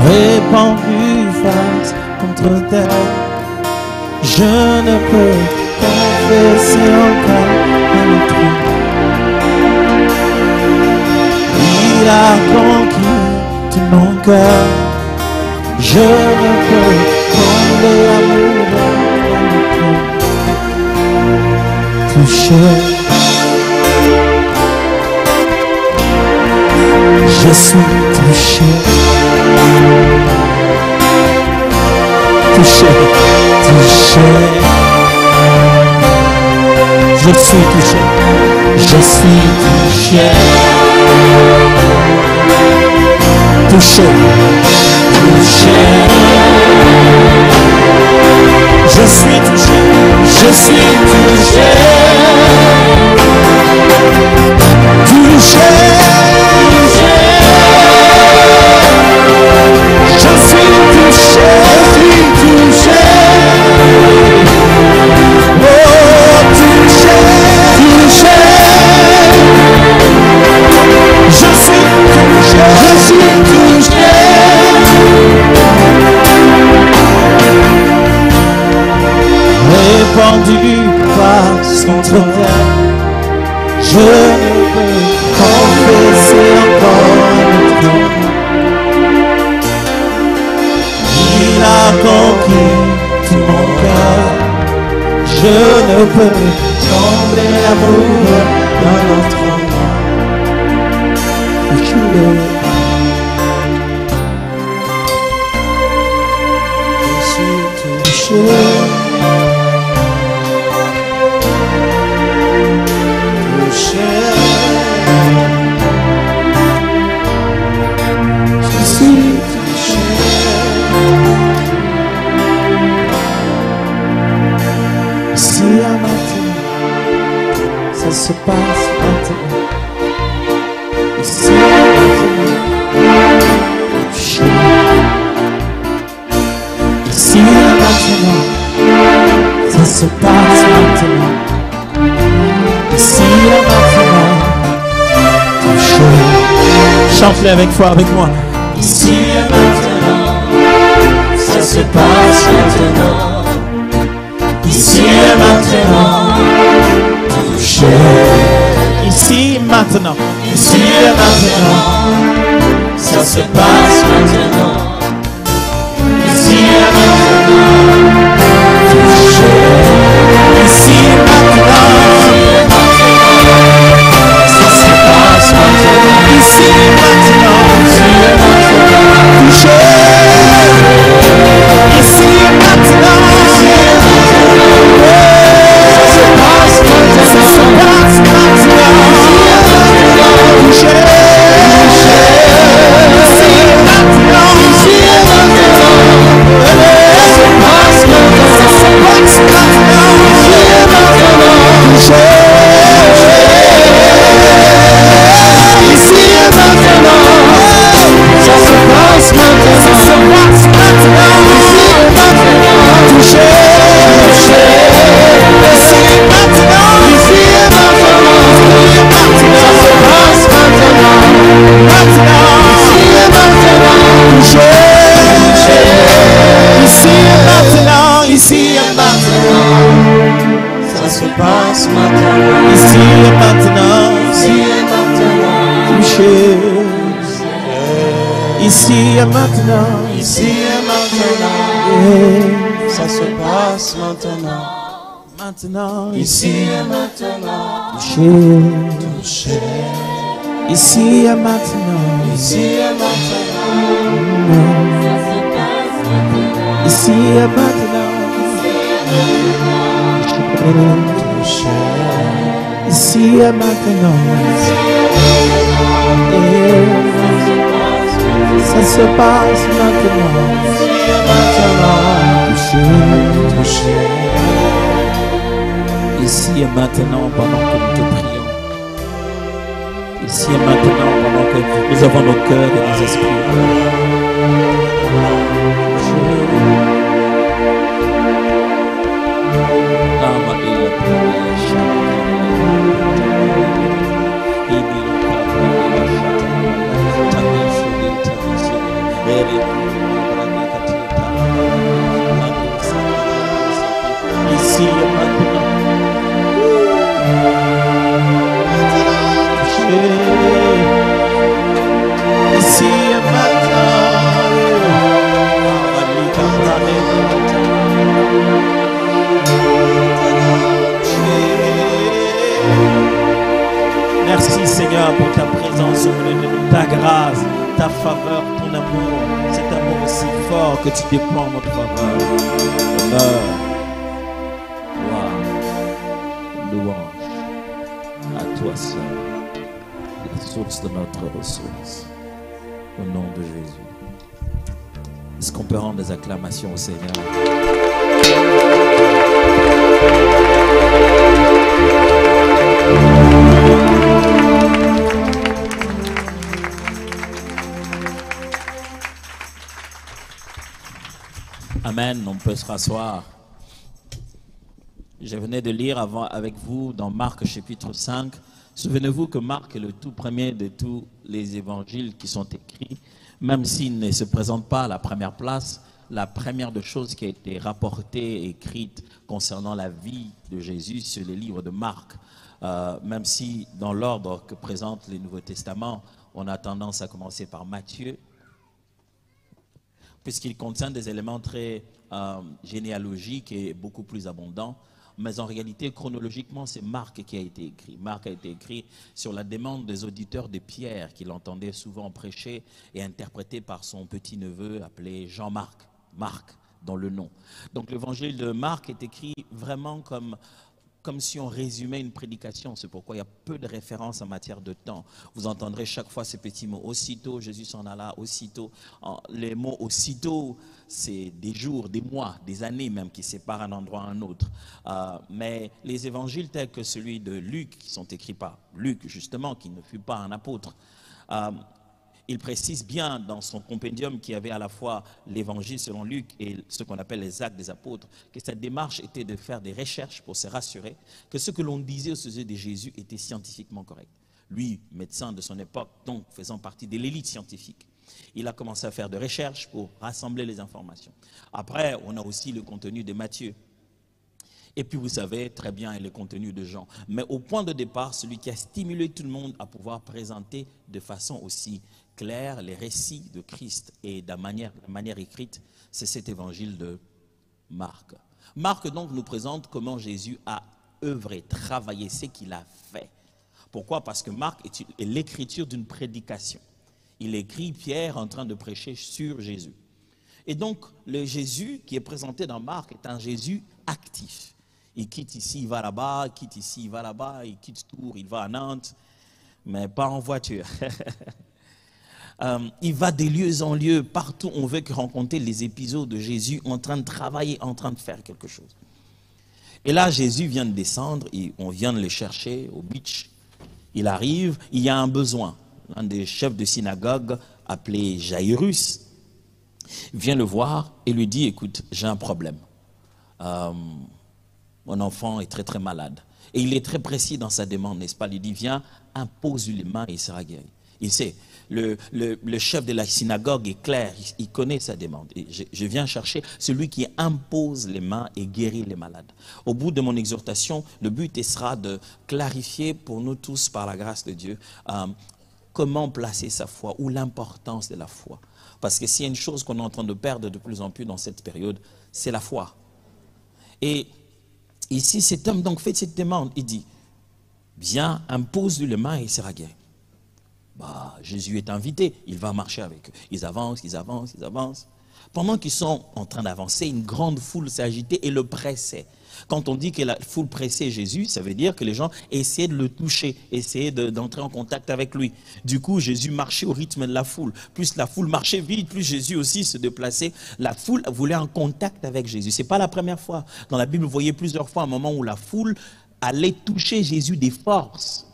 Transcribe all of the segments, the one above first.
répandu face contre terre. Je ne peux confesser encore un autre. Il a conquis tout mon cœur. Je ne peux combler l'amour d'un autre. Touché. Je suis touché. Touché, touché. Je suis touché. Je suis touché. Touché, touché. Je suis touché. Je suis touché. Touché. Je suis touché, touché. Oh, touché, touché. Je suis touché. Répandu face contre terre, je ne peux confesser encore notre Dieu. Il a conquis tout mon cœur. Je ne peux combler l'amour d'un autre homme. Je suis touché. Touché. Je suis touché. Ici à maintenant, ça se passe maintenant. Ici à maintenant, touché. Ici à maintenant, ça se passe maintenant. Ici à maintenant, touché. Chante-le avec foi, avec moi. Ici et maintenant, ça se passe maintenant. Ici et maintenant, touché. Ici et maintenant, ici et maintenant, ça se passe maintenant. Ici et maintenant, touché. Ici et maintenant, ça se passe maintenant. Ici et maintenant, touché. Ici et maintenant, ça se passe maintenant. Ça se passe maintenant. Touché. Ici et maintenant, ici et maintenant, ça se passe maintenant. Ça se passe maintenant. Ici et maintenant, touché. Ici et maintenant, ça se passe maintenant. Ça se passe maintenant. Ici et maintenant, touché. Ici et maintenant, ici et maintenant, ça se passe maintenant. Maintenant, ici et maintenant, touché. Ici et maintenant, ici et maintenant, ça se passe maintenant. Ici et maintenant, ici et maintenant, touché. Ici et maintenant, ici et maintenant, ça se passe maintenant. Maintenant, ici et maintenant, touché. Ici et maintenant, ici et maintenant, ici et maintenant, touché. Ici et maintenant, ça se passe maintenant. Touché. Ici et maintenant, pendant que nous te prions. Ici et maintenant, pendant que nous avons nos cœurs et nos esprits. Seigneur, ton amour, cet amour aussi fort que tu déploies en notre faveur. Honneur, gloire, louange à toi seul, la source de notre ressource. Au nom de Jésus. Est-ce qu'on peut rendre des acclamations au Seigneur? Amen, on peut se rasseoir. Je venais de lire avec vous dans Marc chapitre 5. Souvenez-vous que Marc est le tout premier de tous les évangiles qui sont écrits. Même s'il ne se présente pas à la première place, la première des choses qui a été rapportée et écrite concernant la vie de Jésus, c'est le livre de Marc. Même si dans l'ordre que présentent les Nouveaux Testaments, on a tendance à commencer par Matthieu, puisqu'il contient des éléments très généalogiques et beaucoup plus abondants. Mais en réalité, chronologiquement, c'est Marc qui a été écrit. Marc a été écrit sur la demande des auditeurs de Pierre, qu'il entendait souvent prêcher et interpréter par son petit-neveu appelé Jean-Marc, Marc dans le nom. Donc l'évangile de Marc est écrit vraiment comme si on résumait une prédication. C'est pourquoi il y a peu de références en matière de temps. Vous entendrez chaque fois ces petits mots. Aussitôt, Jésus s'en alla, aussitôt. Les mots aussitôt, c'est des jours, des mois, des années même qui séparent un endroit à un autre. Mais les évangiles tels que celui de Luc, qui sont écrits par Luc, justement, qui ne fut pas un apôtre, il précise bien dans son compendium qui avait à la fois l'évangile selon Luc et ce qu'on appelle les actes des apôtres, que cette démarche était de faire des recherches pour se rassurer que ce que l'on disait au sujet de Jésus était scientifiquement correct. Lui, médecin de son époque, donc faisant partie de l'élite scientifique, il a commencé à faire des recherches pour rassembler les informations. Après, on a aussi le contenu de Matthieu. Et puis vous savez très bien le contenu de Jean. Mais au point de départ, celui qui a stimulé tout le monde à pouvoir présenter de façon aussi claire les récits de Christ et de manière écrite, c'est cet évangile de Marc. Marc donc nous présente comment Jésus a œuvré, travaillé, ce qu'il a fait. Pourquoi? Parce que Marc est l'écriture d'une prédication. Il écrit Pierre en train de prêcher sur Jésus. Et donc le Jésus qui est présenté dans Marc est un Jésus actif. Il quitte ici, il va là-bas, il quitte ici, il va là-bas, il quitte Tours, il va à Nantes, mais pas en voiture. Il va de lieu en lieu, partout on veut rencontrer les épisodes de Jésus en train de travailler, en train de faire quelque chose. Et là, Jésus vient de descendre, et on vient de le chercher au beach. Il arrive, il y a un besoin. Un des chefs de synagogue, appelé Jairus, vient le voir et lui dit, écoute, j'ai un problème. Mon enfant est très très malade. Et il est très précis dans sa demande, n'est-ce pas? Il dit, viens, impose-lui les mains et il sera guéri. Il sait, le chef de la synagogue est clair, il connaît sa demande. Et je viens chercher celui qui impose les mains et guérit les malades. Au bout de mon exhortation, le but sera de clarifier pour nous tous, par la grâce de Dieu, comment placer sa foi ou l'importance de la foi. Parce que s'il y a une chose qu'on est en train de perdre de plus en plus dans cette période, c'est la foi. Et ici, cet homme donc fait cette demande. Il dit, viens, impose-lui les mains et il sera guéri. Bah, Jésus est invité, il va marcher avec eux. Ils avancent, ils avancent, ils avancent. Pendant qu'ils sont en train d'avancer, une grande foule s'est agitée et le pressait. Quand on dit que la foule pressait Jésus, ça veut dire que les gens essayaient de le toucher, essayaient d'entrer en contact avec lui. Du coup, Jésus marchait au rythme de la foule. Plus la foule marchait vite, plus Jésus aussi se déplaçait. La foule voulait un contact avec Jésus. Ce n'est pas la première fois. Dans la Bible, vous voyez plusieurs fois un moment où la foule allait toucher Jésus des forces.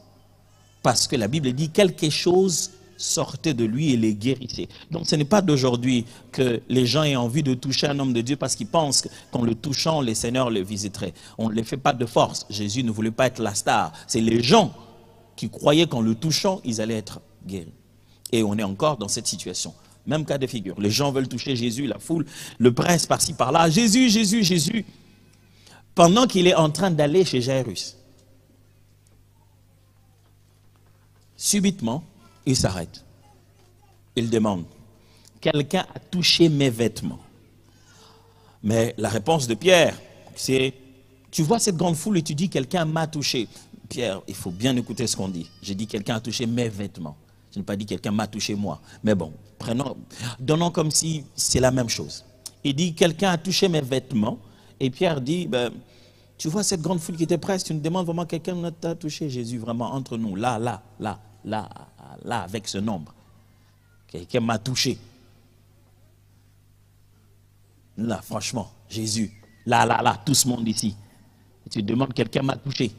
Parce que la Bible dit quelque chose sortait de lui et les guérissait. Donc ce n'est pas d'aujourd'hui que les gens aient envie de toucher un homme de Dieu parce qu'ils pensent qu'en le touchant, le Seigneur le visiterait. On ne le fait pas de force. Jésus ne voulait pas être la star. C'est les gens qui croyaient qu'en le touchant, ils allaient être guéris. Et on est encore dans cette situation. Même cas de figure. Les gens veulent toucher Jésus, la foule le presse par-ci par-là. Jésus, Jésus, Jésus. Pendant qu'il est en train d'aller chez Jairus. Subitement, il s'arrête. Il demande, quelqu'un a touché mes vêtements. Mais la réponse de Pierre, c'est, tu vois cette grande foule et tu dis, quelqu'un m'a touché. Pierre, il faut bien écouter ce qu'on dit. J'ai dit, quelqu'un a touché mes vêtements. Je n'ai pas dit quelqu'un m'a touché moi. Mais bon, donnons comme si c'est la même chose. Il dit, quelqu'un a touché mes vêtements. Et Pierre dit, ben, tu vois cette grande foule qui était prête, tu nous demandes vraiment quelqu'un t'a touché. Jésus, vraiment, entre nous, là, avec ce nombre. Quelqu'un m'a touché. Là, franchement, Jésus, là, tout ce monde ici. Et tu demandes, quelqu'un m'a touché.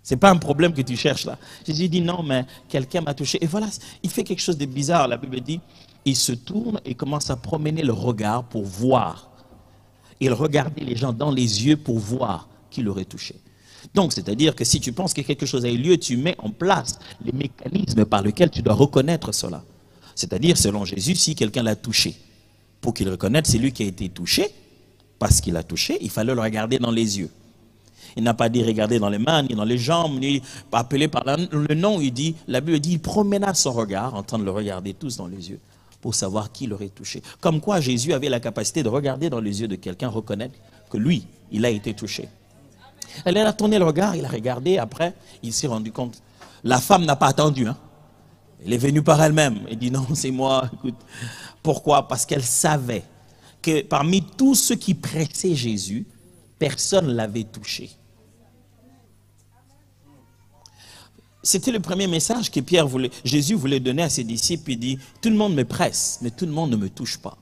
Ce n'est pas un problème que tu cherches là. Jésus dit non, mais quelqu'un m'a touché. Et voilà, il fait quelque chose de bizarre. La Bible dit, il se tourne et commence à promener le regard pour voir. Il regardait les gens dans les yeux pour voir qui l'aurait touché. Donc, c'est-à-dire que si tu penses que quelque chose a eu lieu, tu mets en place les mécanismes par lesquels tu dois reconnaître cela. C'est-à-dire, selon Jésus, si quelqu'un l'a touché, pour qu'il reconnaisse, c'est lui qui a été touché, parce qu'il a touché, il fallait le regarder dans les yeux. Il n'a pas dit regarder dans les mains, ni dans les jambes, ni appeler par le nom. Il dit, la Bible dit, il promena son regard, en train de le regarder tous dans les yeux, pour savoir qui l'aurait touché. Comme quoi Jésus avait la capacité de regarder dans les yeux de quelqu'un, reconnaître que lui, il a été touché. Elle a tourné le regard, il a regardé, après, il s'est rendu compte. La femme n'a pas attendu, hein. Elle est venue par elle-même. Elle dit, non, c'est moi, écoute. Pourquoi? Parce qu'elle savait que parmi tous ceux qui pressaient Jésus, personne ne l'avait touché. C'était le premier message que Jésus voulait donner à ses disciples. Il dit, tout le monde me presse, mais tout le monde ne me touche pas.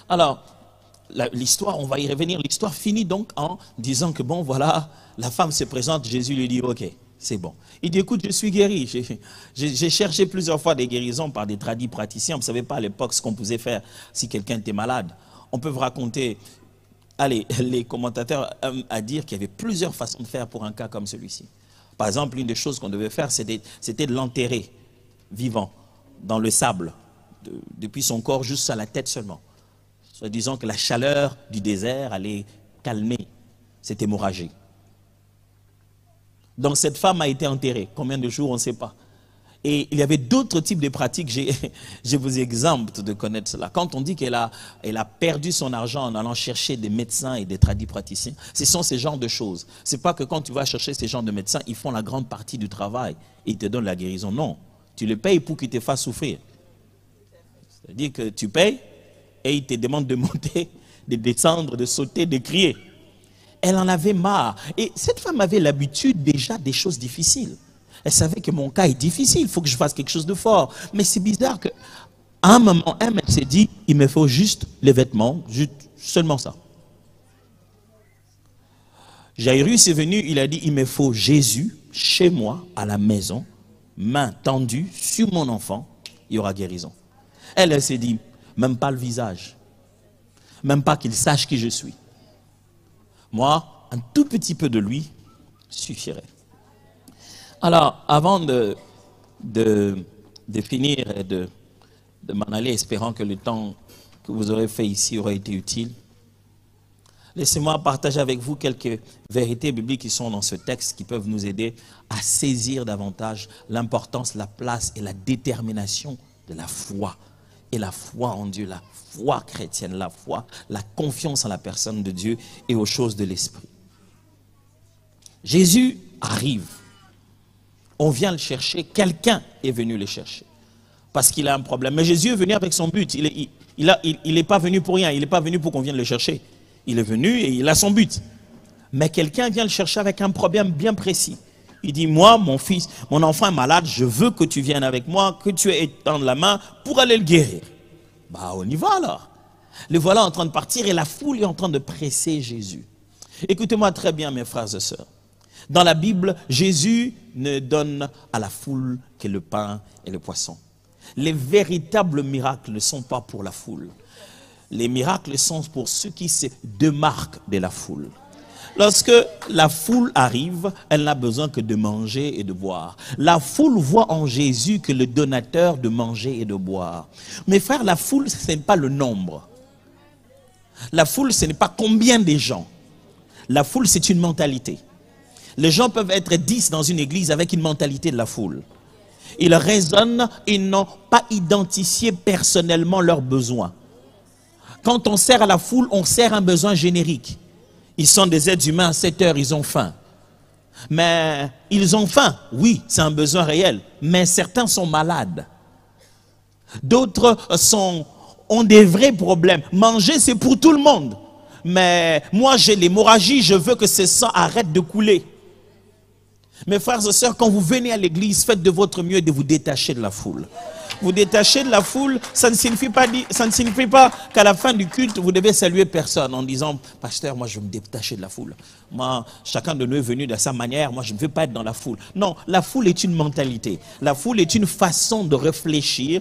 Alors, l'histoire, on va y revenir, l'histoire finit donc en disant que bon, voilà, la femme se présente, Jésus lui dit, ok, c'est bon. Il dit, écoute, je suis guéri. J'ai cherché plusieurs fois des guérisons par des tradis praticiens. Vous ne savez pas à l'époque ce qu'on pouvait faire si quelqu'un était malade. On peut vous raconter, allez, les commentateurs aiment à dire qu'il y avait plusieurs façons de faire pour un cas comme celui-ci. Par exemple, une des choses qu'on devait faire, c'était de l'enterrer vivant dans le sable, depuis son corps jusqu'à la tête seulement. Soit disant que la chaleur du désert allait calmer cette hémorragie. Donc cette femme a été enterrée. Combien de jours, on ne sait pas. Et il y avait d'autres types de pratiques, je vous exempte de connaître cela. Quand on dit qu'elle a perdu son argent en allant chercher des médecins et des tradis praticiens, ce sont ces genres de choses. Ce n'est pas que quand tu vas chercher ces genres de médecins, ils font la grande partie du travail et ils te donnent la guérison. Non, tu les payes pour qu'ils te fassent souffrir. C'est-à-dire que tu payes et ils te demandent de monter, de descendre, de sauter, de crier. Elle en avait marre. Et cette femme avait l'habitude déjà des choses difficiles. Elle savait que mon cas est difficile, il faut que je fasse quelque chose de fort. Mais c'est bizarre qu'à un moment, elle s'est dit, il me faut juste les vêtements, juste, seulement ça. Jairus est venu, il a dit, il me faut Jésus chez moi, à la maison, main tendue sur mon enfant, il y aura guérison. Elle s'est dit, même pas le visage, même pas qu'il sache qui je suis. Moi, un tout petit peu de lui suffirait. Alors, avant de finir et de m'en aller, espérant que le temps que vous aurez fait ici aura été utile, laissez-moi partager avec vous quelques vérités bibliques qui sont dans ce texte, qui peuvent nous aider à saisir davantage l'importance, la place et la détermination de la foi. Et la foi en Dieu, la foi chrétienne, la foi, la confiance en la personne de Dieu et aux choses de l'Esprit. Jésus arrive. On vient le chercher, quelqu'un est venu le chercher. Parce qu'il a un problème. Mais Jésus est venu avec son but. Il n'est pas venu pour rien. Il n'est pas venu pour qu'on vienne le chercher. Il est venu et il a son but. Mais quelqu'un vient le chercher avec un problème bien précis. Il dit, moi, mon fils, mon enfant est malade, je veux que tu viennes avec moi, que tu étendes la main pour aller le guérir. Bah, on y va alors. Le voilà en train de partir et la foule est en train de presser Jésus. Écoutez-moi très bien, mes frères et sœurs. Dans la Bible, Jésus ne donne à la foule que le pain et le poisson. Les véritables miracles ne sont pas pour la foule. Les miracles sont pour ceux qui se démarquent de la foule. Lorsque la foule arrive, elle n'a besoin que de manger et de boire. La foule voit en Jésus que le donateur de manger et de boire. Mes frères, la foule, ce n'est pas le nombre. La foule, ce n'est pas combien de gens. La foule, c'est une mentalité. Les gens peuvent être 10 dans une église avec une mentalité de la foule. Ils raisonnent, ils n'ont pas identifié personnellement leurs besoins. Quand on sert à la foule, on sert un besoin générique. Ils sont des êtres humains à 7 heures, ils ont faim. Mais ils ont faim. Oui, c'est un besoin réel. Mais certains sont malades. D'autres ont des vrais problèmes. Manger, c'est pour tout le monde. Mais moi, j'ai l'hémorragie, je veux que ce sang arrête de couler. Mes frères et sœurs, quand vous venez à l'église, faites de votre mieux de vous détacher de la foule. Vous détacher de la foule, ça ne signifie pas qu'à la fin du culte, vous devez saluer personne en disant, pasteur, moi je veux me détacher de la foule. Moi, chacun de nous est venu de sa manière, moi je ne veux pas être dans la foule. Non, la foule est une mentalité. La foule est une façon de réfléchir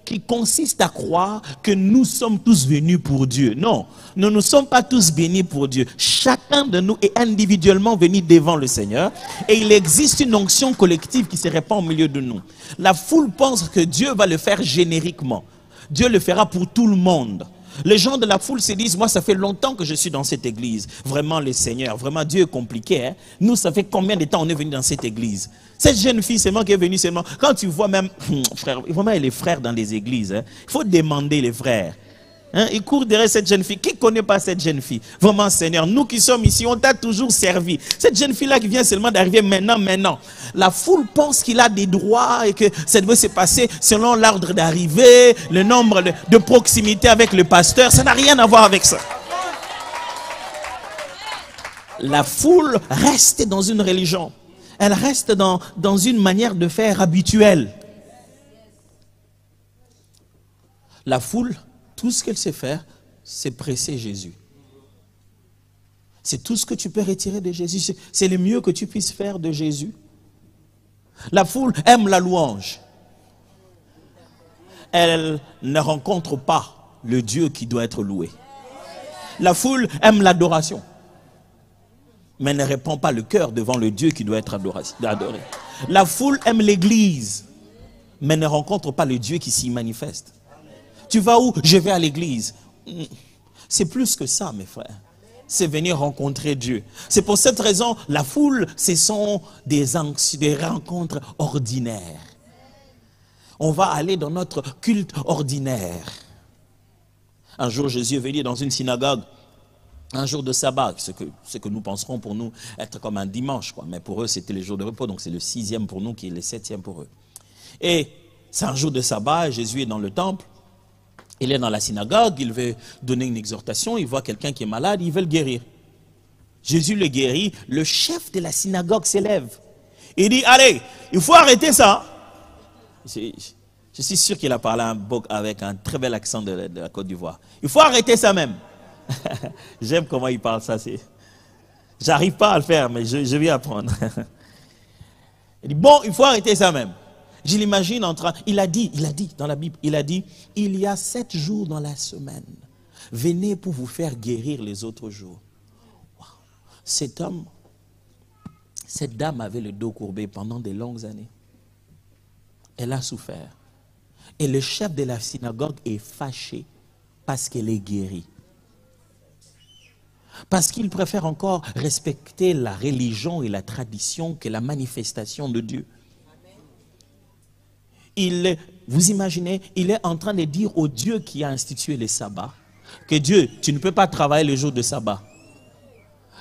qui consiste à croire que nous sommes tous venus pour Dieu. Non, nous ne sommes pas tous bénis pour Dieu. Chacun de nous est individuellement venu devant le Seigneur et il existe une onction collective qui se répand au milieu de nous. La foule pense que Dieu va le faire génériquement. Dieu le fera pour tout le monde. Les gens de la foule se disent, moi ça fait longtemps que je suis dans cette église. Vraiment le Seigneur, vraiment Dieu est compliqué. Hein? Nous ça fait combien de temps on est venu dans cette église? Cette jeune fille seulement qui est venue seulement. Quand tu vois même, frère, vraiment il y a les frères dans les églises. Hein? Il faut demander les frères. Hein? Il court derrière cette jeune fille. Qui ne connaît pas cette jeune fille? Vraiment Seigneur, nous qui sommes ici, on t'a toujours servi. Cette jeune fille là qui vient seulement d'arriver maintenant. La foule pense qu'il a des droits et que ça doit se passer selon l'ordre d'arrivée, le nombre de proximité avec le pasteur. Ça n'a rien à voir avec ça. La foule reste dans une religion. Elle reste dans une manière de faire habituelle. La foule, tout ce qu'elle sait faire, c'est presser Jésus. C'est tout ce que tu peux retirer de Jésus. C'est le mieux que tu puisses faire de Jésus. La foule aime la louange. Elle ne rencontre pas le Dieu qui doit être loué. La foule aime l'adoration. Mais ne répand pas le cœur devant le Dieu qui doit être adoré. La foule aime l'église. Mais ne rencontre pas le Dieu qui s'y manifeste. Tu vas où? Je vais à l'église. C'est plus que ça, mes frères. C'est venir rencontrer Dieu. C'est pour cette raison, la foule, ce sont des rencontres ordinaires. On va aller dans notre culte ordinaire. Un jour, Jésus est venu dans une synagogue, un jour de sabbat, ce que nous penserons pour nous être comme un dimanche, quoi. Mais pour eux, c'était le jour de repos, donc c'est le 6e pour nous qui est le 7e pour eux. Et c'est un jour de sabbat, Jésus est dans le temple. Il est dans la synagogue, il veut donner une exhortation, il voit quelqu'un qui est malade, il veut le guérir. Jésus le guérit, le chef de la synagogue s'élève. Il dit, allez, il faut arrêter ça. Je suis sûr qu'il a parlé avec un très bel accent de la Côte d'Ivoire. Il faut arrêter ça même. J'aime comment il parle ça. J'arrive pas à le faire, mais je vais apprendre. Il dit, bon, il faut arrêter ça même. Je l'imagine en train, il a dit dans la Bible, il a dit, il y a 7 jours dans la semaine, venez pour vous faire guérir les autres jours. Wow. Cette dame avait le dos courbé pendant de longues années. Elle a souffert. Et le chef de la synagogue est fâché parce qu'elle est guérie. Parce qu'il préfère encore respecter la religion et la tradition que la manifestation de Dieu. Vous imaginez, il est en train de dire au Dieu qui a institué le sabbat que Dieu, tu ne peux pas travailler le jour de sabbat.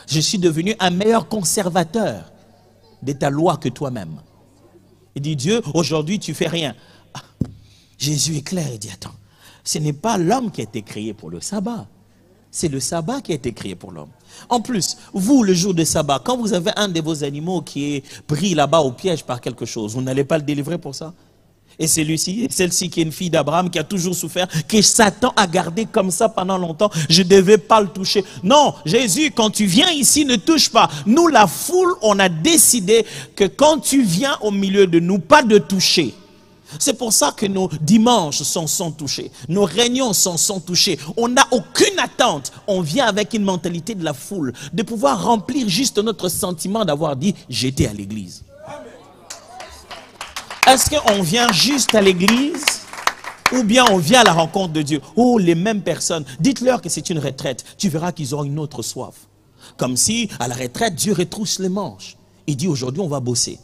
Je suis devenu un meilleur conservateur de ta loi que toi-même. Il dit, Dieu, aujourd'hui tu fais rien. Ah, Jésus est clair, il dit, attends, ce n'est pas l'homme qui a été créé pour le sabbat. C'est le sabbat qui a été créé pour l'homme. En plus, vous, le jour de sabbat, quand vous avez un de vos animaux qui est pris là-bas au piège par quelque chose, vous n'allez pas le délivrer pour ça? Et celui-ci, celle-ci qui est une fille d'Abraham, qui a toujours souffert, que Satan a gardé comme ça pendant longtemps, je ne devais pas le toucher. Non, Jésus, quand tu viens ici, ne touche pas. Nous, la foule, on a décidé que quand tu viens au milieu de nous, pas de toucher. C'est pour ça que nos dimanches sont sans toucher. Nos réunions sont sans toucher. On n'a aucune attente. On vient avec une mentalité de la foule, de pouvoir remplir juste notre sentiment d'avoir dit, j'étais à l'église. Est-ce qu'on vient juste à l'église ou bien on vient à la rencontre de Dieu? Oh, les mêmes personnes, dites-leur que c'est une retraite. Tu verras qu'ils auront une autre soif. Comme si à la retraite, Dieu retrousse les manches. Il dit aujourd'hui on va bosser.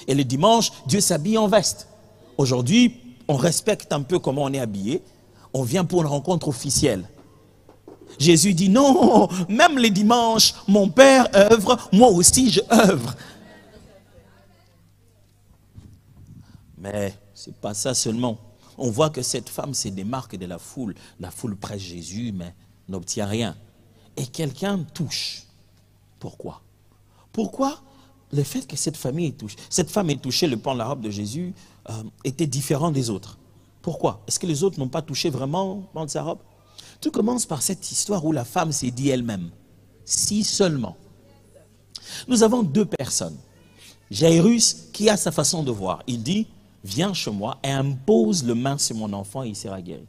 Et le dimanche, Dieu s'habille en veste. Aujourd'hui, on respecte un peu comment on est habillé. On vient pour une rencontre officielle. Jésus dit non, même les dimanches, mon Père œuvre, moi aussi je œuvre. Mais ce n'est pas ça seulement. On voit que cette femme se démarque de la foule. La foule presse Jésus, mais n'obtient rien. Et quelqu'un touche. Pourquoi? Pourquoi le fait que cette femme est touchée, le pan de la robe de Jésus, était différent des autres? Pourquoi? Est-ce que les autres n'ont pas touché vraiment le pan de sa robe? Tout commence par cette histoire où la femme s'est dit elle-même, si seulement. Nous avons deux personnes. Jairus qui a sa façon de voir. Il dit, viens chez moi et impose le main sur mon enfant et il sera guéri.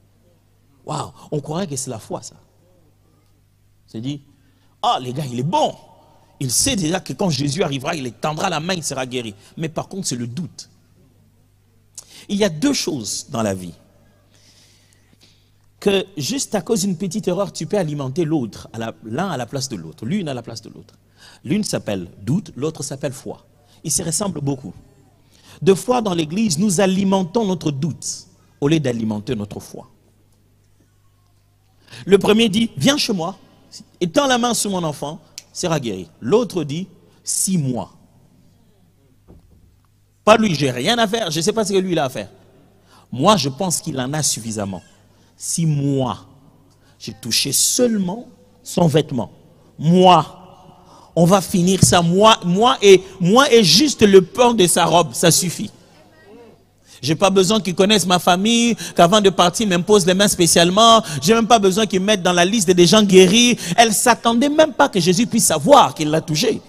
Waouh, on croirait que c'est la foi ça. C'est dit, ah les gars, il est bon. Il sait déjà que quand Jésus arrivera, il étendra la main, il sera guéri. Mais par contre, c'est le doute. Il y a deux choses dans la vie. Que juste à cause d'une petite erreur, tu peux alimenter l'autre, l'un à la place de l'autre, l'une à la place de l'autre. L'une s'appelle doute, l'autre s'appelle foi. Ils se ressemblent beaucoup. Deux fois dans l'église, nous alimentons notre doute au lieu d'alimenter notre foi. Le premier dit, viens chez moi, étends la main sur mon enfant, sera guéri. L'autre dit, 6 mois. Pas lui, j'ai rien à faire, je ne sais pas ce que lui il a à faire. Moi, je pense qu'il en a suffisamment. 6 mois. J'ai touché seulement son vêtement. Moi, on va finir ça. Moi et juste le pan de sa robe, ça suffit. Je n'ai pas besoin qu'ils connaissent ma famille, qu'avant de partir, ils m'imposent les mains spécialement. Je n'ai même pas besoin qu'ils me mettent dans la liste des gens guéris. Elle ne s'attendait même pas que Jésus puisse savoir qu'il l'a touché.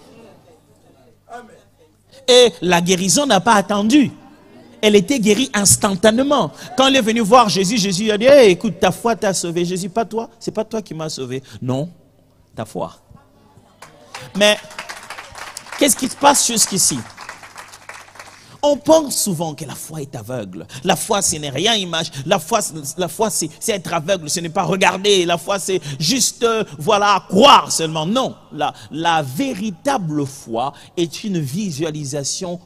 Et la guérison n'a pas attendu. Elle était guérie instantanément. Quand elle est venue voir Jésus, Jésus a dit, hey, écoute, ta foi t'a sauvé. Jésus, pas toi, c'est pas toi qui m'as sauvé. Non, ta foi. Mais, qu'est-ce qui se passe jusqu'ici? On pense souvent que la foi est aveugle. La foi, ce n'est rien image. La foi c'est être aveugle, ce n'est pas regarder. La foi, c'est juste, voilà, croire seulement. Non, la véritable foi est une visualisation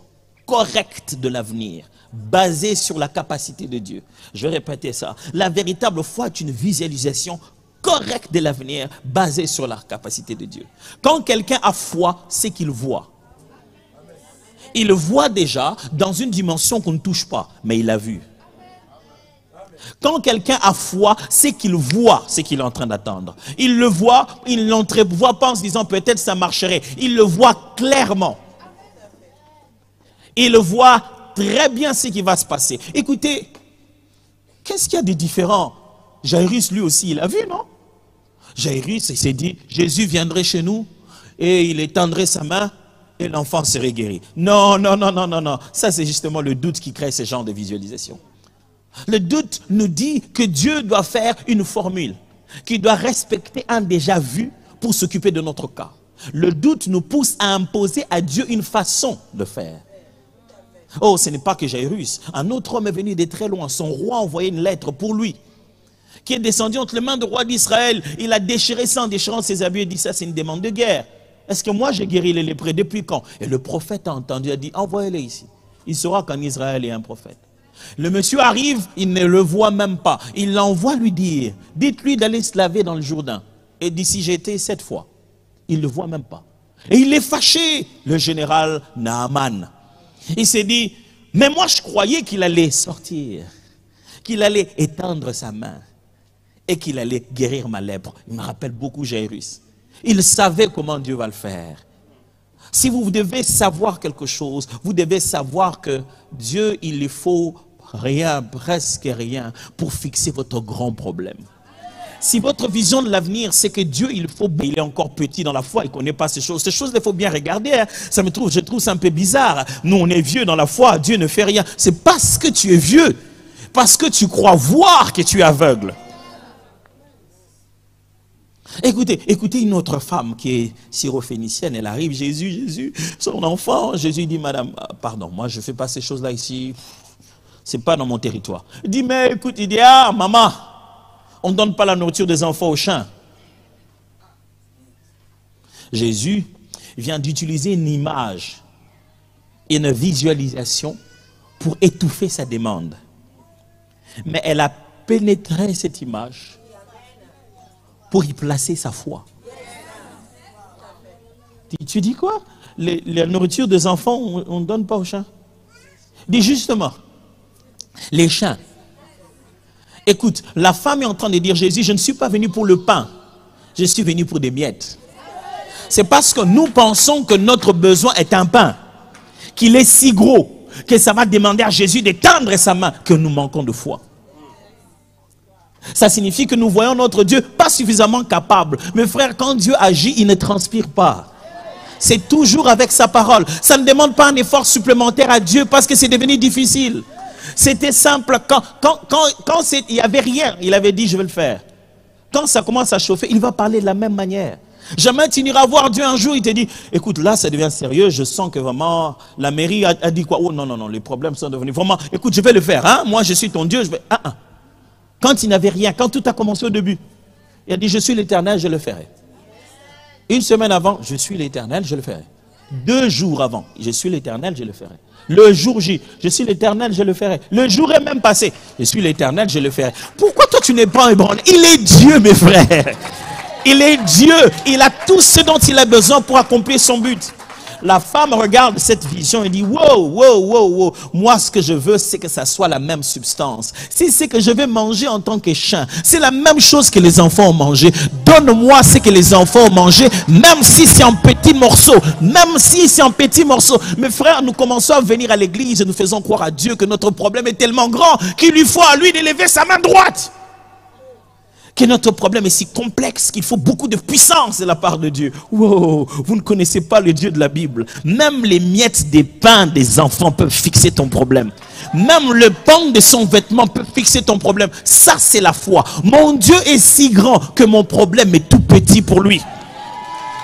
correcte de l'avenir, basée sur la capacité de Dieu. Je vais répéter ça. La véritable foi est une visualisation correcte de l'avenir, basée sur la capacité de Dieu. Quand quelqu'un a foi, c'est qu'il voit. Il voit déjà dans une dimension qu'on ne touche pas, mais il a vu. Quand quelqu'un a foi, c'est qu'il voit ce qu'il est en train d'attendre. Il le voit, il ne l'entrevoit pas en se disant peut-être ça marcherait. Il le voit clairement. Il voit très bien ce qui va se passer. Écoutez, qu'est-ce qu'il y a de différent? Jairus lui aussi, il a vu, non? Jairus, il s'est dit, Jésus viendrait chez nous et il étendrait sa main. Et l'enfant serait guéri. Non, non, non, non, non, non. Ça, c'est justement le doute qui crée ce genre de visualisation. Le doute nous dit que Dieu doit faire une formule, qu'il doit respecter un déjà vu pour s'occuper de notre cas. Le doute nous pousse à imposer à Dieu une façon de faire. Oh, ce n'est pas que Jairus. Un autre homme est venu de très loin. Son roi a envoyé une lettre pour lui, qui est descendu entre les mains du roi d'Israël. Il a déchiré ça en déchirant ses habits et dit ça, c'est une demande de guerre. Est-ce que moi j'ai guéri les lépreux? Depuis quand? Et le prophète a entendu, a dit, envoyez-les ici. Il saura qu'en Israël il y a un prophète. Le monsieur arrive, il ne le voit même pas. Il l'envoie lui dire, dites-lui d'aller se laver dans le Jourdain. Et d'ici j'ai été 7 fois. Il ne le voit même pas. Et il est fâché, le général Naaman. Il s'est dit, mais moi je croyais qu'il allait sortir, qu'il allait étendre sa main et qu'il allait guérir ma lèpre. Il me rappelle beaucoup Jairus. Il savait comment Dieu va le faire. Si vous devez savoir quelque chose, vous devez savoir que Dieu, il lui faut rien, presque rien, pour fixer votre grand problème. Si votre vision de l'avenir, c'est que Dieu, il est encore petit dans la foi, il ne connaît pas ces choses. Ces choses, il faut bien regarder. Hein. Je trouve ça un peu bizarre. Nous, on est vieux dans la foi, Dieu ne fait rien. C'est parce que tu es vieux, parce que tu crois voir que tu es aveugle. Écoutez une autre femme qui est syrophénicienne, elle arrive, Jésus, son enfant. Jésus dit, madame, pardon, moi je ne fais pas ces choses-là ici, c'est pas dans mon territoire. Il dit, mais écoute, il dit, ah maman, on ne donne pas la nourriture des enfants aux chiens. Jésus vient d'utiliser une image et une visualisation pour étouffer sa demande. Mais elle a pénétré cette image pour y placer sa foi. Tu dis quoi? La nourriture des enfants, on ne donne pas aux chiens. Dis justement, Les chiens. Écoute, la femme est en train de dire, Jésus, je ne suis pas venu pour le pain. Je suis venu pour des miettes. C'est parce que nous pensons que notre besoin est un pain, qu'il est si gros, que ça va demander à Jésus d'étendre sa main, que nous manquons de foi. Ça signifie que nous voyons notre Dieu pas suffisamment capable. Mes frères, quand Dieu agit, il ne transpire pas. C'est toujours avec sa parole. Ça ne demande pas un effort supplémentaire à Dieu parce que c'est devenu difficile. C'était simple. Quand il n'y avait rien, il avait dit je vais le faire. Quand ça commence à chauffer, il va parler de la même manière. Jamais tu n'iras voir Dieu un jour, il te dit, écoute, là ça devient sérieux, je sens que vraiment la mairie a dit quoi? Oh non, non, non, les problèmes sont devenus vraiment, écoute, je vais le faire, hein? Moi je suis ton Dieu, je vais... Quand il n'avait rien, quand tout a commencé au début, il a dit, je suis l'Éternel, je le ferai. Une semaine avant, je suis l'Éternel, je le ferai. 2 jours avant, je suis l'Éternel, je le ferai. Le jour J, je suis l'Éternel, je le ferai. Le jour est même passé, je suis l'Éternel, je le ferai. Pourquoi toi tu n'es pas ébranlé? Il est Dieu, mes frères. Il est Dieu. Il a tout ce dont il a besoin pour accomplir son but. La femme regarde cette vision et dit, wow, wow, wow, wow. Moi, ce que je veux, c'est que ça soit la même substance. Si c'est que je vais manger en tant que chien, c'est la même chose que les enfants ont mangé. Donne-moi ce que les enfants ont mangé, même si c'est en petits morceaux. Même si c'est en petits morceaux. Mes frères, nous commençons à venir à l'église et nous faisons croire à Dieu que notre problème est tellement grand qu'il lui faut à lui d'élever sa main droite. Que notre problème est si complexe qu'il faut beaucoup de puissance de la part de Dieu. Wow, vous ne connaissez pas le Dieu de la Bible. Même les miettes des pains des enfants peuvent fixer ton problème. Même le pan de son vêtement peut fixer ton problème. Ça, c'est la foi. Mon Dieu est si grand que mon problème est tout petit pour lui.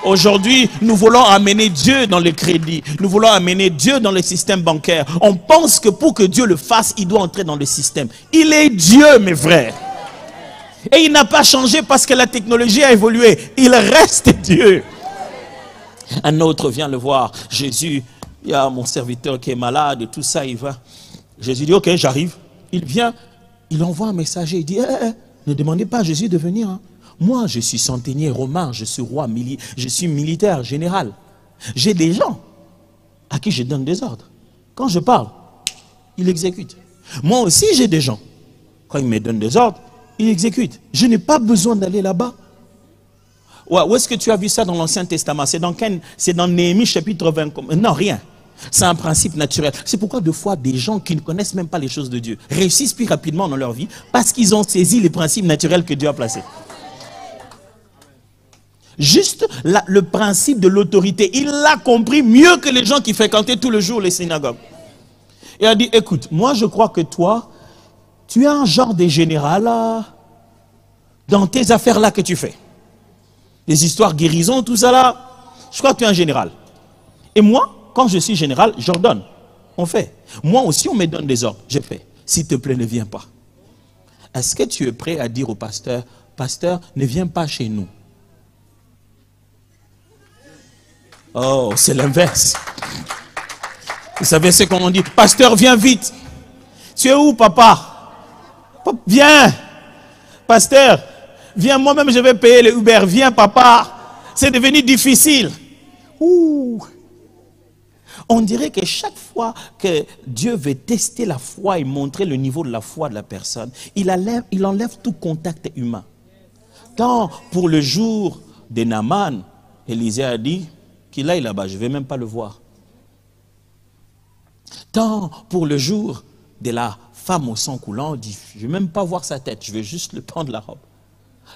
Aujourd'hui, nous voulons amener Dieu dans le crédit. Nous voulons amener Dieu dans le système bancaire. On pense que pour que Dieu le fasse, il doit entrer dans le système. Il est Dieu, mes frères. Et il n'a pas changé parce que la technologie a évolué. Il reste Dieu. Un autre vient le voir. Jésus, il y a mon serviteur qui est malade et tout ça, il va. Jésus dit, ok, j'arrive. Il vient, il envoie un messager. Il dit, ne demandez pas à Jésus de venir. Hein. Moi, je suis centenier romain, je suis roi, je suis militaire, général. J'ai des gens à qui je donne des ordres. Quand je parle, il exécute. Moi aussi, j'ai des gens. Quand ils me donnent des ordres, il exécute. Je n'ai pas besoin d'aller là-bas. Ouais, où est-ce que tu as vu ça dans l'Ancien Testament? C'est dans Néhémie chapitre 20. Non, rien. C'est un principe naturel. C'est pourquoi deux fois des gens qui ne connaissent même pas les choses de Dieu réussissent plus rapidement dans leur vie parce qu'ils ont saisi les principes naturels que Dieu a placés. Juste le principe de l'autorité. Il l'a compris mieux que les gens qui fréquentaient tout le jour les synagogues. Il a dit, écoute, moi je crois que toi, tu es un genre de général dans tes affaires là que tu fais. Les histoires guérison, tout ça là. Je crois que tu es un général. Et moi, quand je suis général, j'ordonne. On fait. Moi aussi, on me donne des ordres. Je fais. S'il te plaît, ne viens pas. Est-ce que tu es prêt à dire au pasteur, pasteur, ne viens pas chez nous? Oh, c'est l'inverse. Vous savez ce qu'on dit? Pasteur, viens vite. Tu es où, papa? Viens, pasteur, viens, moi-même je vais payer le Uber, viens papa, c'est devenu difficile. Ouh. On dirait que chaque fois que Dieu veut tester la foi et montrer le niveau de la foi de la personne, il enlève tout contact humain. Quand pour le jour de Naaman, Élisée a dit qu'il aille là-bas, je ne vais même pas le voir. Tant pour le jour de la femme au sang coulant, dit, je ne vais même pas voir sa tête, je vais juste le prendre la robe.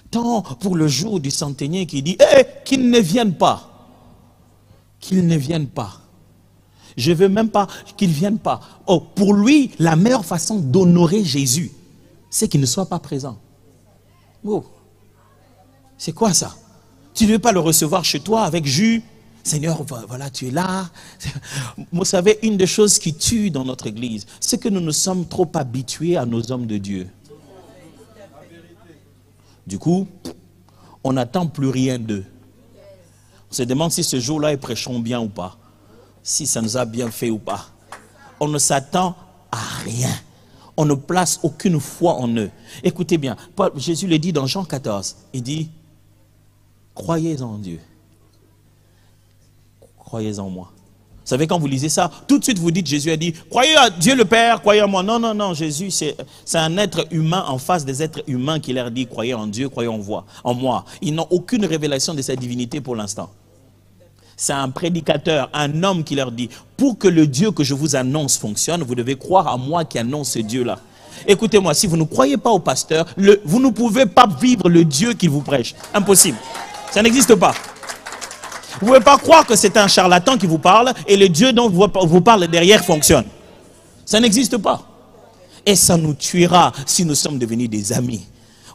Tant pour le jour du centenier qui dit, qu'il ne vienne pas. Qu'il ne vienne pas. Je ne veux même pas qu'il ne vienne pas. Oh, pour lui, la meilleure façon d'honorer Jésus, c'est qu'il ne soit pas présent. Oh. C'est quoi ça? Tu ne veux pas le recevoir chez toi avec jus? Seigneur, voilà, tu es là. Vous savez, une des choses qui tue dans notre église, c'est que nous nous sommes trop habitués à nos hommes de Dieu. Du coup, on n'attend plus rien d'eux. On se demande si ce jour-là, ils prêcheront bien ou pas. Si ça nous a bien fait ou pas. On ne s'attend à rien. On ne place aucune foi en eux. Écoutez bien, Jésus le dit dans Jean 14. Il dit, croyez en Dieu. Croyez en moi. savez, quand vous lisez ça, tout de suite vous dites, Jésus a dit, croyez à Dieu le Père, croyez en moi. Non, non, non, Jésus, c'est un être humain en face des êtres humains qui leur dit, croyez en Dieu, croyez en moi. Ils n'ont aucune révélation de sa divinité pour l'instant. C'est un prédicateur, un homme qui leur dit, pour que le Dieu que je vous annonce fonctionne, vous devez croire à moi qui annonce ce Dieu-là. Écoutez-moi, si vous ne croyez pas au pasteur, vous ne pouvez pas vivre le Dieu qu'il vous prêche. Impossible. Ça n'existe pas. Vous ne pouvez pas croire que c'est un charlatan qui vous parle et le Dieu dont vous parle derrière fonctionne. Ça n'existe pas. Et ça nous tuera si nous sommes devenus des amis.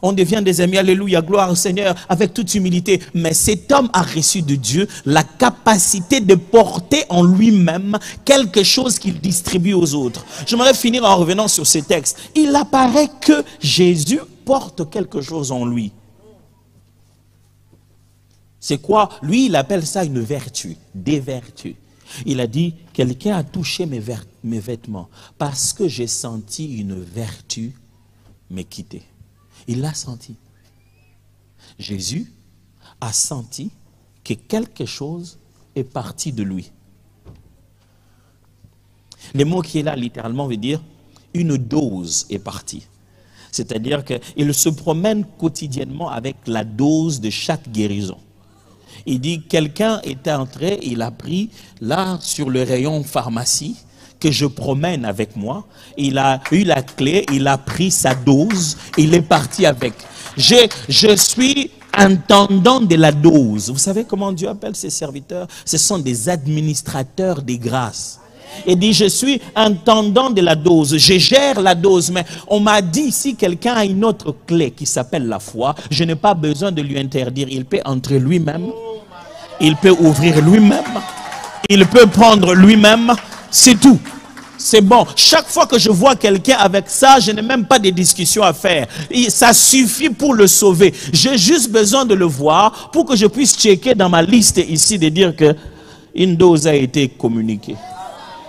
On devient des amis, alléluia, gloire au Seigneur, avec toute humilité. Mais cet homme a reçu de Dieu la capacité de porter en lui-même quelque chose qu'il distribue aux autres. J'aimerais finir en revenant sur ces textes. Il apparaît que Jésus porte quelque chose en lui. C'est quoi? Lui, il appelle ça une vertu, des vertus. Il a dit, quelqu'un a touché mes vêtements parce que j'ai senti une vertu me quitter. Il l'a senti. Jésus a senti que quelque chose est parti de lui. Le mot qui est là, littéralement, veut dire une dose est partie. C'est-à-dire qu'il se promène quotidiennement avec la dose de chaque guérison. Il dit, quelqu'un est entré, il a pris là sur le rayon pharmacie que je promène avec moi. Il a eu la clé, il a pris sa dose, il est parti avec. Je suis intendant de la dose. Vous savez comment Dieu appelle ses serviteurs? Ce sont des administrateurs des grâces. Il dit, je suis intendant de la dose, je gère la dose, mais on m'a dit, si quelqu'un a une autre clé qui s'appelle la foi, je n'ai pas besoin de lui interdire. Il peut entrer lui-même, il peut ouvrir lui-même, il peut prendre lui-même, c'est tout. C'est bon. Chaque fois que je vois quelqu'un avec ça, je n'ai même pas de discussion à faire. Ça suffit pour le sauver. J'ai juste besoin de le voir pour que je puisse checker dans ma liste ici de dire que une dose a été communiquée.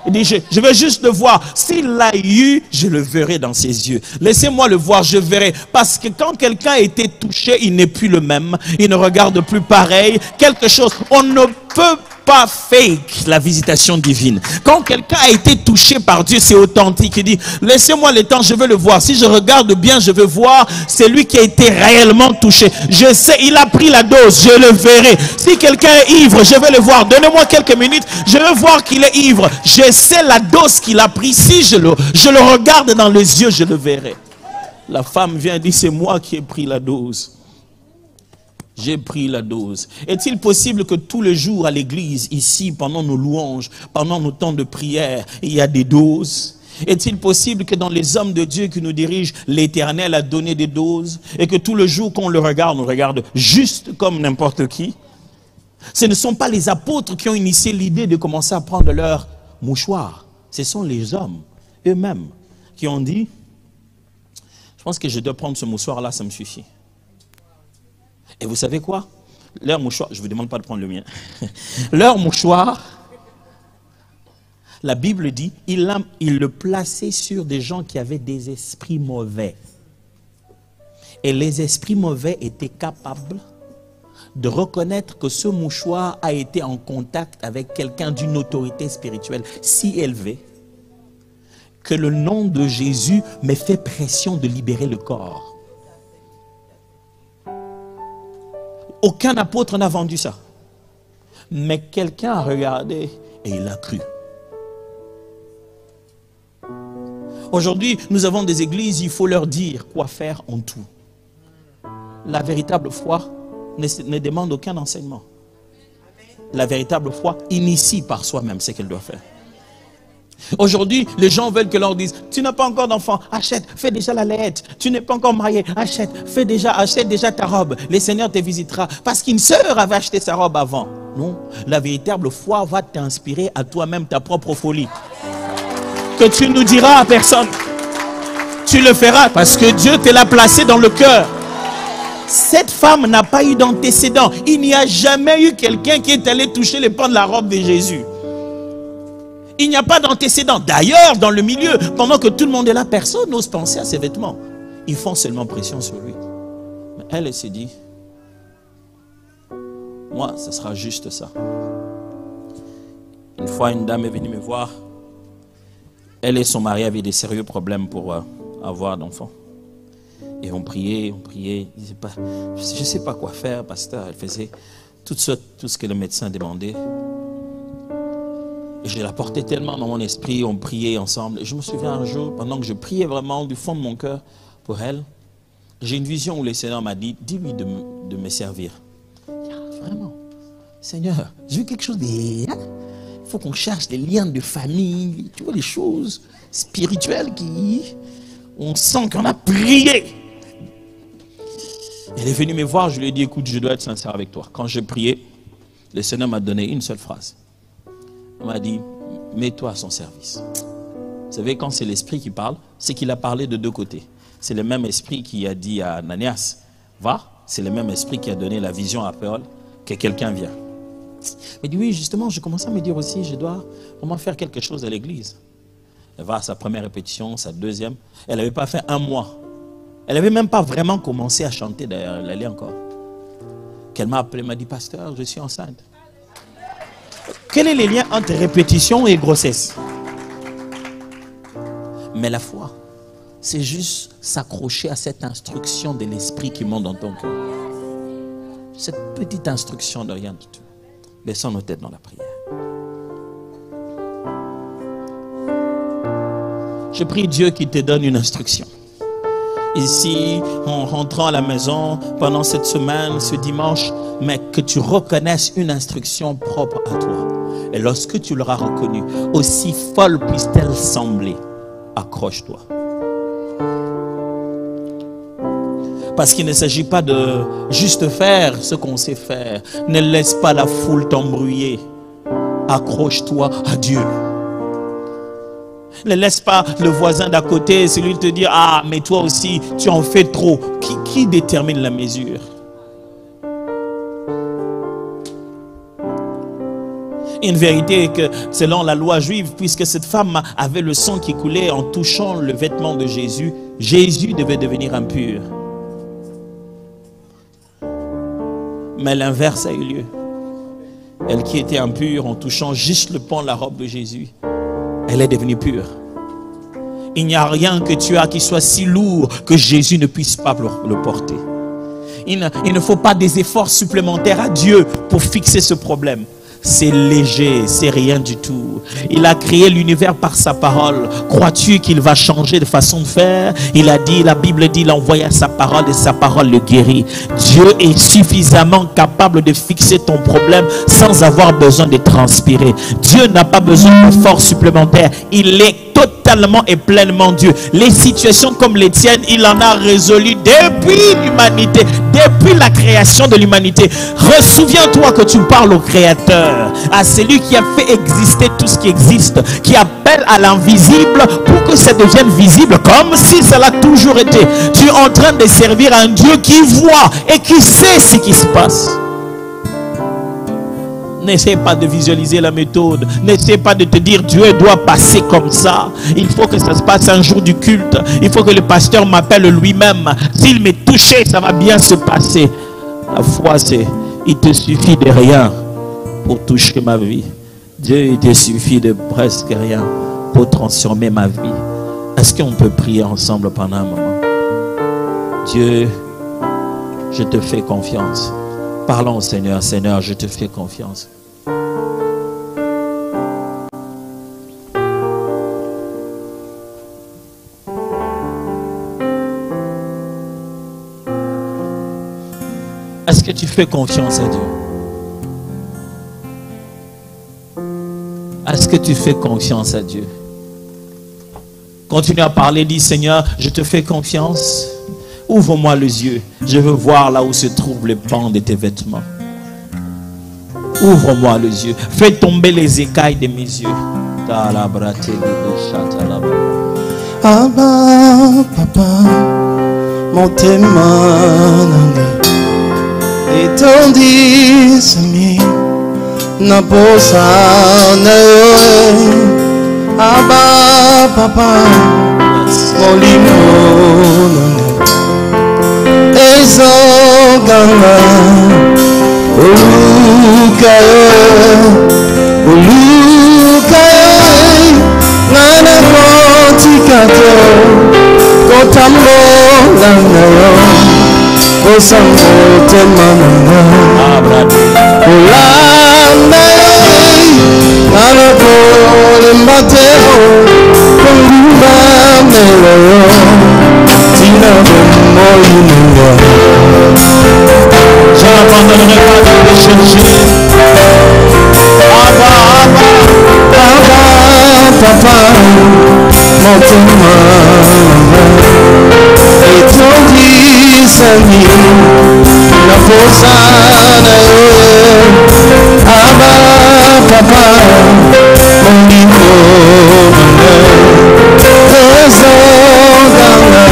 Il dit, je vais juste le voir. S'il l'a eu, je le verrai dans ses yeux. Laissez-moi le voir, je verrai. Parce que quand quelqu'un a été touché, il n'est plus le même. Il ne regarde plus pareil. Quelque chose, on ne peut pas fake la visitation divine. Quand quelqu'un a été touché par Dieu, c'est authentique. Il dit, laissez-moi le temps, je veux le voir. Si je regarde bien, je veux voir celui qui a été réellement touché. Je sais, il a pris la dose, je le verrai. Si quelqu'un est ivre, je vais le voir. Donnez-moi quelques minutes, je veux voir qu'il est ivre. Je sais la dose qu'il a pris. Si je le regarde dans les yeux, je le verrai. La femme vient et dit, c'est moi qui ai pris la dose. J'ai pris la dose. Est-il possible que tous les jours à l'église, ici, pendant nos louanges, pendant nos temps de prière, il y a des doses? Est-il possible que dans les hommes de Dieu qui nous dirigent, l'Éternel a donné des doses et que tout le jour qu'on le regarde, on le regarde juste comme n'importe qui? Ce ne sont pas les apôtres qui ont initié l'idée de commencer à prendre leur mouchoir. Ce sont les hommes eux-mêmes qui ont dit, je pense que je dois prendre ce mouchoir-là, ça me suffit. Et vous savez quoi? Leur mouchoir, je ne vous demande pas de prendre le mien. Leur mouchoir, la Bible dit, il le plaçait sur des gens qui avaient des esprits mauvais. Et les esprits mauvais étaient capables de reconnaître que ce mouchoir a été en contact avec quelqu'un d'une autorité spirituelle si élevée que le nom de Jésus me fait pression de libérer le corps. Aucun apôtre n'a vendu ça. Mais quelqu'un a regardé et il a cru. Aujourd'hui, nous avons des églises, il faut leur dire quoi faire en tout. La véritable foi ne demande aucun enseignement. La véritable foi initie par soi-même ce qu'elle doit faire. Aujourd'hui, les gens veulent que l'on dise, tu n'as pas encore d'enfant, achète, fais déjà la lettre. Tu n'es pas encore marié, achète, achète déjà ta robe. Le Seigneur te visitera. Parce qu'une sœur avait acheté sa robe avant. Non, la véritable foi va t'inspirer à toi-même ta propre folie. Que tu ne diras à personne. Tu le feras parce que Dieu te l'a placé dans le cœur. Cette femme n'a pas eu d'antécédent. Il n'y a jamais eu quelqu'un qui est allé toucher les pans de la robe de Jésus. Il n'y a pas d'antécédent. D'ailleurs, dans le milieu, pendant que tout le monde est là, personne n'ose penser à ses vêtements. Ils font seulement pression sur lui. Mais elle s'est dit, moi, ce sera juste ça. Une fois, une dame est venue me voir. Elle et son mari avaient des sérieux problèmes pour avoir d'enfants. Et on priait. Ils disaient pas, je ne sais pas quoi faire, pasteur. Elle faisait tout ce que le médecin demandait. Et je la portais tellement dans mon esprit, on priait ensemble. Et je me souviens un jour, pendant que je priais vraiment du fond de mon cœur pour elle, j'ai une vision où le Seigneur m'a dit, dis-lui de me servir. Vraiment, Seigneur, je veux quelque chose de... Il faut qu'on cherche des liens de famille, tu vois, les choses spirituelles on sent qu'on a prié. Elle est venue me voir, je lui ai dit, écoute, je dois être sincère avec toi. Quand je priais, le Seigneur m'a donné une seule phrase. Il m'a dit, mets-toi à son service. Vous savez, quand c'est l'esprit qui parle, c'est qu'il a parlé de deux côtés. C'est le même esprit qui a dit à Ananias, va. C'est le même esprit qui a donné la vision à Paul, que quelqu'un vient. Il dit, oui, justement, je commençais à me dire aussi, je dois vraiment faire quelque chose à l'église. Elle va à sa première répétition, sa deuxième. Elle n'avait pas fait un mois. Elle n'avait même pas vraiment commencé à chanter, d'ailleurs, elle allait encore. Qu'elle m'a appelé, m'a dit, pasteur, je suis enceinte. Quel est le lien entre répétition et grossesse? Mais la foi, c'est juste s'accrocher à cette instruction de l'esprit qui monte dans ton cœur. Cette petite instruction de rien du tout. Baissons nos têtes dans la prière. Je prie Dieu qu'il te donne une instruction. Ici, en rentrant à la maison pendant cette semaine, ce dimanche, mais que tu reconnaisses une instruction propre à toi. Et lorsque tu l'auras reconnue, aussi folle puisse-t-elle sembler, accroche-toi. Parce qu'il ne s'agit pas de juste faire ce qu'on sait faire. Ne laisse pas la foule t'embrouiller. Accroche-toi à Dieu. Ne laisse pas le voisin d'à côté, celui te dire, ah, mais toi aussi, tu en fais trop. Qui détermine la mesure? Une vérité est que selon la loi juive, puisque cette femme avait le sang qui coulait en touchant le vêtement de Jésus, Jésus devait devenir impur. Mais l'inverse a eu lieu. Elle qui était impure en touchant juste le pan de la robe de Jésus, elle est devenue pure. Il n'y a rien que tu as qui soit si lourd que Jésus ne puisse pas le porter. Il ne faut pas des efforts supplémentaires à Dieu pour fixer ce problème. C'est léger, c'est rien du tout. Il a créé l'univers par sa parole. Crois-tu qu'il va changer de façon de faire? Il a dit, la Bible dit, il a envoyé sa parole et sa parole le guérit. Dieu est suffisamment capable de fixer ton problème sans avoir besoin de transpirer. Dieu n'a pas besoin d'efforts supplémentaires. Il est totalement et pleinement Dieu. Les situations comme les tiennes, il en a résolu depuis l'humanité, depuis la création de l'humanité. Ressouviens-toi que tu parles au Créateur, à celui qui a fait exister tout ce qui existe, qui appelle à l'invisible pour que ça devienne visible, comme si ça l'a toujours été. Tu es en train de servir un Dieu qui voit et qui sait ce qui se passe. N'essaie pas de visualiser la méthode. N'essaie pas de te dire Dieu doit passer comme ça. Il faut que ça se passe un jour du culte. Il faut que le pasteur m'appelle lui-même. S'il m'est touché, ça va bien se passer. La foi, c'est il te suffit de rien pour toucher ma vie. Dieu, il te suffit de presque rien pour transformer ma vie. Est-ce qu'on peut prier ensemble pendant un moment? Dieu, je te fais confiance. Parlons au Seigneur. Seigneur, je te fais confiance. Est-ce que tu fais confiance à Dieu? Est-ce que tu fais confiance à Dieu? Continue à parler, dis Seigneur, je te fais confiance. Ouvre-moi les yeux. Je veux voir là où se trouvent les pans de tes vêtements. Ouvre-moi les yeux. Fais tomber les écailles de mes yeux. Abba, papa, mon témoin, et ton dismi, n'a pas ça, Abba, papa, mon limon. Ezoganga Olukayo Ulukai ngana kotikato kotambo langayo kosambo temananga ulangai ngana kolembateo kongumba meloyo tina bomoyinanga. Je n'abandonnerai pas de te chercher. Abba, papa, mon témoin, étourdi, Sani, la posana, Abba, papa, mon niveau, raison d'Anna,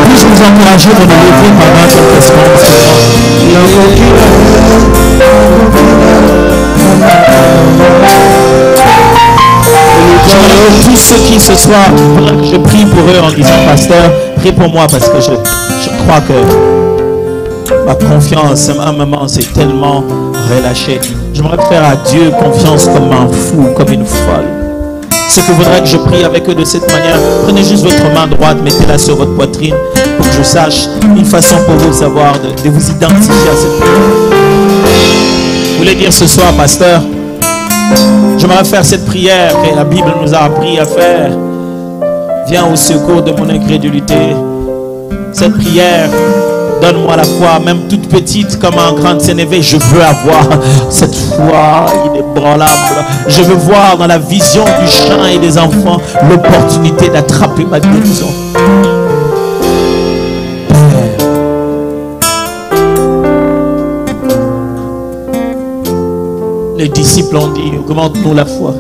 Puis-je vous encourager de nous lever pendant quelques secondes? J'aimerais tous ceux qui ce soir, je prie pour eux en disant, pasteur, prie pour moi parce que je crois que ma confiance à un moment s'est tellement relâchée. J'aimerais faire à Dieu confiance comme un fou, comme une folle. Ce que voudrais que je prie avec eux de cette manière, prenez juste votre main droite, mettez-la sur votre poitrine pour que je sache une façon pour vous savoir de vous identifier à cette prière. Vous voulez dire ce soir, pasteur, j'aimerais faire cette prière que la Bible nous a appris à faire. Viens au secours de mon incrédulité. Cette prière, donne-moi la foi, même toute petite comme un grand Sénévé. Je veux avoir cette foi inébranlable. Je veux voir dans la vision du champ et des enfants l'opportunité d'attraper ma guérison. Père, les disciples ont dit, augmente-nous la foi.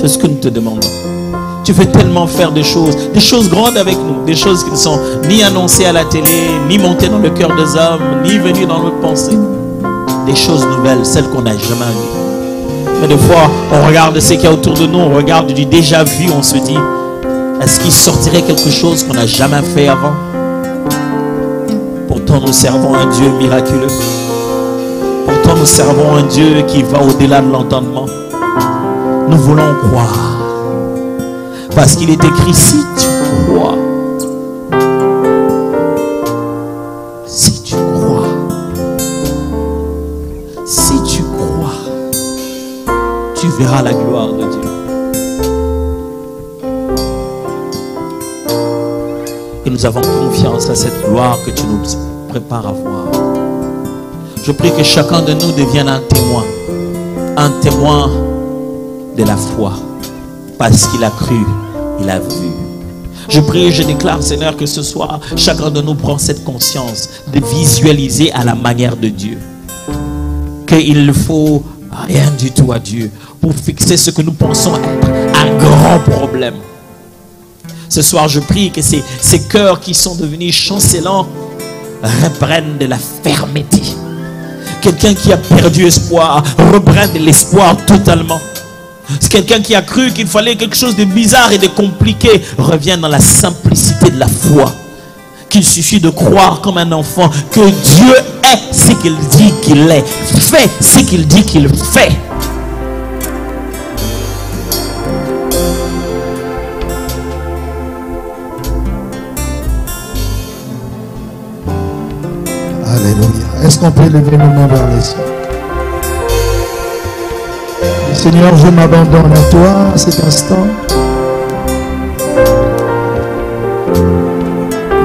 C'est ce que nous te demandons. Tu veux tellement faire des choses grandes avec nous, des choses qui ne sont ni annoncées à la télé, ni montées dans le cœur des hommes, ni venues dans notre pensée. Des choses nouvelles, celles qu'on n'a jamais vues. Mais des fois, on regarde ce qu'il y a autour de nous, on regarde du déjà vu, on se dit, est-ce qu'il sortirait quelque chose qu'on n'a jamais fait avant? Pourtant, nous servons un Dieu miraculeux. Pourtant, nous servons un Dieu qui va au-delà de l'entendement. Nous voulons croire. Parce qu'il est écrit, si tu crois, si tu crois, tu verras la gloire de Dieu. Et nous avons confiance à cette gloire que tu nous prépares à voir. Je prie que chacun de nous devienne un témoin de la foi. Parce qu'il a cru, il a vu. Je prie et je déclare, Seigneur, que ce soir, chacun de nous prend cette conscience de visualiser à la manière de Dieu. Qu'il ne faut rien du tout à Dieu pour fixer ce que nous pensons être un grand problème. Ce soir, je prie que ces cœurs qui sont devenus chancelants reprennent de la fermeté. Quelqu'un qui a perdu espoir reprenne de l'espoir totalement. C'est quelqu'un qui a cru qu'il fallait quelque chose de bizarre et de compliqué revienne dans la simplicité de la foi. Qu'il suffit de croire comme un enfant que Dieu est ce qu'il dit qu'il est, fait ce qu'il dit qu'il fait. Alléluia. Est-ce qu'on peut lever nos mains vers les cieux? Seigneur, je m'abandonne à toi à cet instant.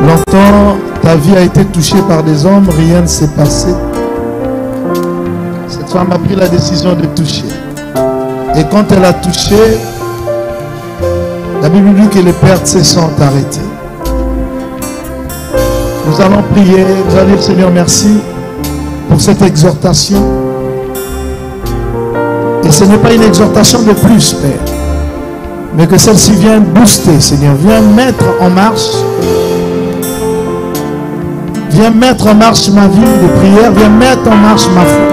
Longtemps, ta vie a été touchée par des hommes, rien ne s'est passé. Cette femme a pris la décision de toucher. Et quand elle a touché, la Bible dit que les pertes se sont arrêtées. Nous allons prier, nous allons dire Seigneur merci pour cette exhortation. Et ce n'est pas une exhortation de plus, Père, mais que celle-ci vient booster, Seigneur, viens mettre en marche. Viens mettre en marche ma vie de prière, viens mettre en marche ma foi.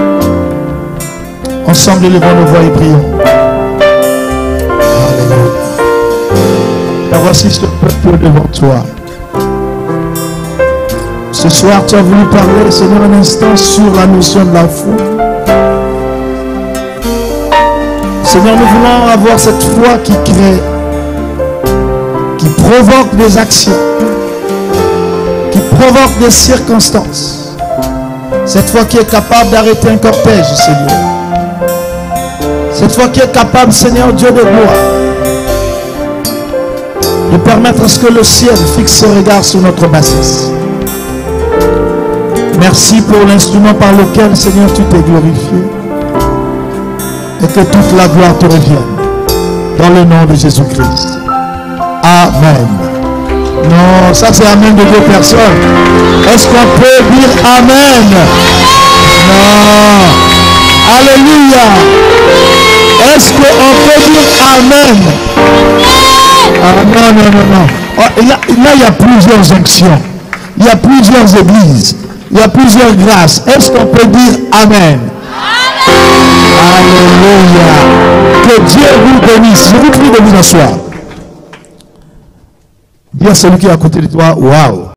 Ensemble, levons nos voix et prions. Alléluia. Et voici ce peuple devant toi. Ce soir, tu as voulu parler, Seigneur, un instant sur la notion de la foi. Seigneur, nous voulons avoir cette foi qui crée, qui provoque des actions, qui provoque des circonstances. Cette foi qui est capable d'arrêter un cortège, Seigneur. Cette foi qui est capable, Seigneur Dieu de gloire, de permettre à ce que le ciel fixe ses regards sur notre bassesse. Merci pour l'instrument par lequel, Seigneur, tu t'es glorifié. Et que toute la gloire te revienne. Dans le nom de Jésus-Christ. Amen. Non, ça c'est Amen de deux personnes. Est-ce qu'on peut dire Amen? Non. Alléluia. Est-ce qu'on peut dire Amen? Ah, non, non, non, non. Oh, là, il y a plusieurs actions. Il y a plusieurs églises. Il y a plusieurs grâces. Est-ce qu'on peut dire Amen? Alléluia. Que Dieu vous bénisse. Je vous prie de vous asseoir. Dis à celui qui est à côté de toi, waouh.